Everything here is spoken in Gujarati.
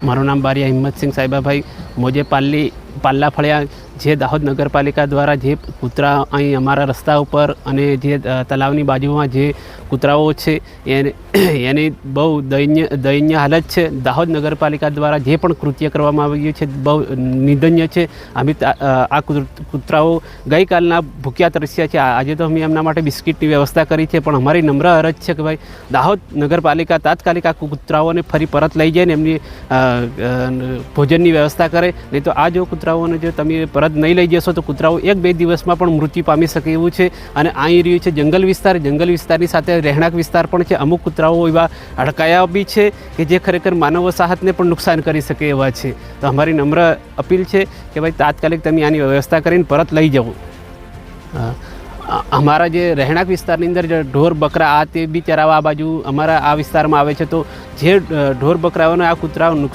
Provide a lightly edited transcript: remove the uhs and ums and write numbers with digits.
મારું નામ બારિયા હિંમતસિંહ સાહેબાભાઈ મોજે પાલ્લા ફળિયા જે દાહોદ નગરપાલિકા દ્વારા જે કૂતરા અહીં અમારા રસ્તા ઉપર અને જે તલાવની બાજુમાં જે કૂતરાઓ છે એની બહુ દયનીય હાલત છે. દાહોદ નગરપાલિકા દ્વારા જે પણ કૃત્ય કરવામાં આવ્યું છે બહુ નિંદનીય છે. અમે આ કૂતરાઓ ગઈકાલના ભૂખ્યા તરસ્યા છે. આજે તો અમે એમના માટે બિસ્કિટની વ્યવસ્થા કરી છે, પણ અમારી નમ્ર અરજ છે કે ભાઈ દાહોદ નગરપાલિકા તાત્કાલિક આ કૂતરાઓને ફરી પરત લઈ જાય ને એમની ભોજનની વ્યવસ્થા કરે. નહીં તો આ જો કૂતરાઓને જો તમે પરત નહીં લઈ જશો તો કૂતરાઓ 1-2 દિવસમાં પણ મૃત્યુ પામી શકે એવું છે. અને અહીં રહ્યું છે જંગલ વિસ્તારની સાથે રહેણાંક વિસ્તાર પણ છે. અમુક કૂતરાઓ એવા અડકાયા બી છે કે જે ખરેખર માનવ વસાહતને પણ નુકસાન કરી શકે એવા છે. તો અમારી નમ્ર અપીલ છે કે ભાઈ તાત્કાલિક તમે આની વ્યવસ્થા કરીને પરત લઈ જવું. અમારા જે રહેણાંક વિસ્તારની અંદર જે ઢોર બકરા આ તે બી ચરાવવા આ બાજુ અમારા આ વિસ્તારમાં આવે છે, તો જે ઢોર બકરાઓને આ કૂતરાઓ નુકસાન